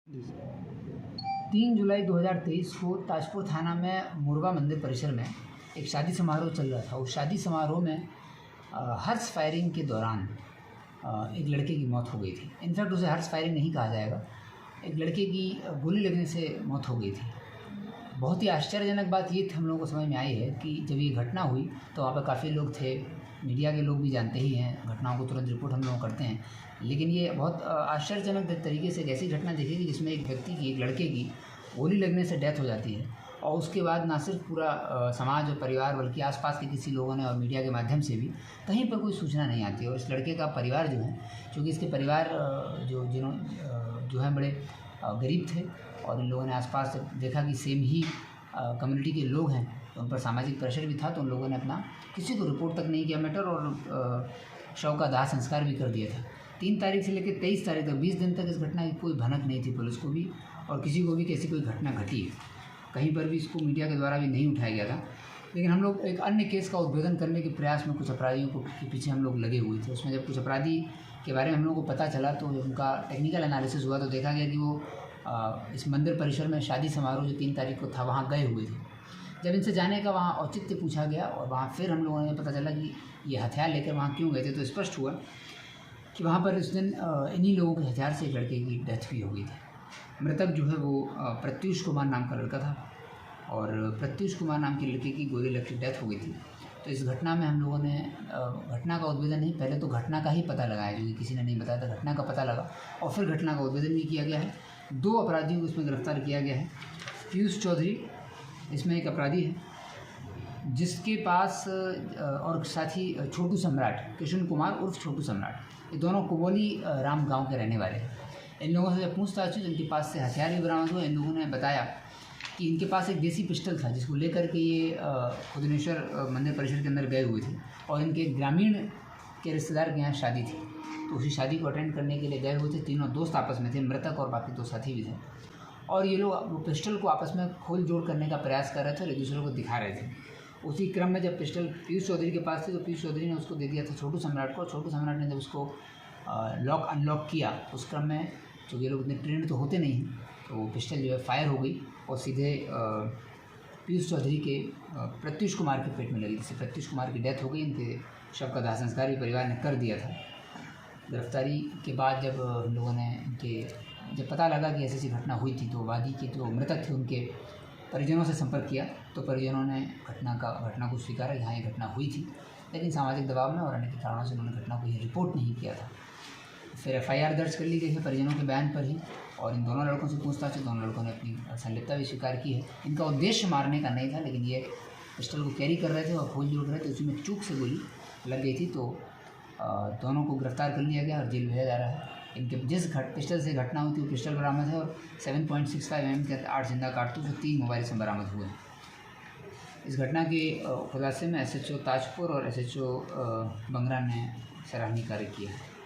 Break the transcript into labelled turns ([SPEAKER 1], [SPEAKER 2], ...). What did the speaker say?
[SPEAKER 1] 3 जुलाई 2023 को ताजपुर थाना में मुर्गा मंदिर परिसर में एक शादी समारोह चल रहा था। उस शादी समारोह में हर्ष फायरिंग के दौरान एक लड़के की मौत हो गई थी। इनफैक्ट उसे हर्ष फायरिंग नहीं कहा जाएगा, एक लड़के की गोली लगने से मौत हो गई थी। बहुत ही आश्चर्यजनक बात ये हम लोगों को समझ में आई है कि जब ये घटना हुई तो वहाँ पर काफ़ी लोग थे, मीडिया के लोग भी जानते ही हैं, घटनाओं को तुरंत रिपोर्ट हम लोग करते हैं। लेकिन ये बहुत आश्चर्यजनक तरीके से एक ऐसी घटना देखी जिसमें एक व्यक्ति की, एक लड़के की गोली लगने से डेथ हो जाती है और उसके बाद ना सिर्फ पूरा समाज और परिवार बल्कि आसपास के किसी लोगों ने और मीडिया के माध्यम से भी कहीं पर कोई सूचना नहीं आती। और इस लड़के का परिवार जो है, क्योंकि इसके परिवार जो है बड़े गरीब थे और इन लोगों ने आसपास देखा कि सेम ही कम्युनिटी के लोग हैं तो उन पर सामाजिक प्रेशर भी था, तो उन लोगों ने अपना किसी को रिपोर्ट तक नहीं किया मैटर और शव का दाह संस्कार भी कर दिया था। 3 तारीख से लेकर 23 तारीख तक 20 दिन तक इस घटना की कोई भनक नहीं थी पुलिस को भी और किसी को भी कैसी कोई घटना घटी है, कहीं पर भी इसको मीडिया के द्वारा भी नहीं उठाया गया था। लेकिन हम लोग एक अन्य केस का उद्भेदन करने के प्रयास में कुछ अपराधियों के पीछे हम लोग लगे हुए थे। उसमें जब कुछ अपराधी के बारे में हम लोगों को पता चला तो जब उनका टेक्निकल एनालिसिस हुआ तो देखा गया कि वो इस मंदिर परिसर में शादी समारोह जो 3 तारीख को था वहाँ गए हुए थे। जब इनसे जाने का वहाँ औचित्य पूछा गया और वहाँ फिर हम लोगों ने पता चला कि ये हथियार लेकर वहाँ क्यों गए थे, तो स्पष्ट हुआ कि वहाँ पर उस दिन इन्हीं लोगों के हथियार से एक लड़के की डेथ भी हो गई थी। मृतक जो है वो प्रत्युष कुमार नाम का लड़का था और प्रत्युष कुमार नाम के लड़के की गोली लग के डेथ हो गई थी। तो इस घटना में हम लोगों ने घटना का उद्भेदन नहीं, पहले तो घटना का ही पता लगाया, जो कि किसी ने नहीं बताया था। घटना का पता लगा और फिर घटना का उद्भेदन भी किया गया है। 2 अपराधियों को इसमें गिरफ्तार किया गया है। पीयूष चौधरी इसमें एक अपराधी है जिसके पास और साथ ही छोटू सम्राट, कृष्ण कुमार उर्फ छोटू सम्राट, ये दोनों कुबोली राम गांव के रहने वाले हैं। इन लोगों से जब पूछताछ हुई, इनके पास से हथियार भी बरामद हुए। इन लोगों ने बताया कि इनके पास एक देसी पिस्टल था जिसको लेकर के ये खुदनेश्वर मंदिर परिसर के अंदर गए हुए थे और इनके ग्रामीण के रिश्तेदार के यहाँ शादी थी, तो उसी शादी को अटेंड करने के लिए गए हुए थे। तीनों दोस्त आपस में थे, मृतक और बाकी 2 साथी भी थे और ये लोग वो पिस्टल को आपस में खोल जोड़ करने का प्रयास कर रहे थे और एक दूसरे को दिखा रहे थे। उसी क्रम में जब पिस्टल पीयूष चौधरी के पास थी तो पीयूष चौधरी ने उसको दे दिया था छोटू सम्राट को। छोटू सम्राट ने जब उसको लॉक अनलॉक किया उस क्रम में, जो ये लोग इतने ट्रेंड तो होते नहीं हैं, तो वो पिस्टल जो है फायर हो गई और सीधे पीयूष चौधरी के प्रत्युष कुमार के पेट में लगी, जिससे प्रत्युष कुमार की डेथ हो गई। इनके शव का दाह संस्कार भी परिवार ने कर दिया था। गिरफ्तारी के बाद जब हम लोगों ने जब पता लगा कि ऐसी घटना हुई थी तो वादी के जो मृतक थे उनके परिजनों से संपर्क किया तो परिजनों ने घटना को स्वीकारा, यहाँ ये घटना हुई थी, लेकिन सामाजिक दबाव में और अन्य के कारणों से उन्होंने घटना को रिपोर्ट नहीं किया था। फिर FIR दर्ज कर ली गई है परिजनों के बयान पर ही और इन दोनों लड़कों से पूछताछ, दोनों लड़कों ने अपनी संलिप्तता भी स्वीकार की है। इनका उद्देश्य मारने का नहीं था, लेकिन ये पिस्टल को कैरी कर रहे थे और खोल जोड़ रहे थे, उसी में चूक से गोली लग गई थी। तो दोनों को गिरफ्तार कर लिया गया और जेल भेजा जा रहा है। इनके जिस पिस्टल से घटना हुई थी वो पिस्टल बरामद है और 7.65 mm के 8 जिंदा कारतूस और 3 मोबाइल से बरामद हुए हैं। इस घटना के खुलासे में SHO ताजपुर और SHO बंगरा ने सराहनीय कार्य किया है।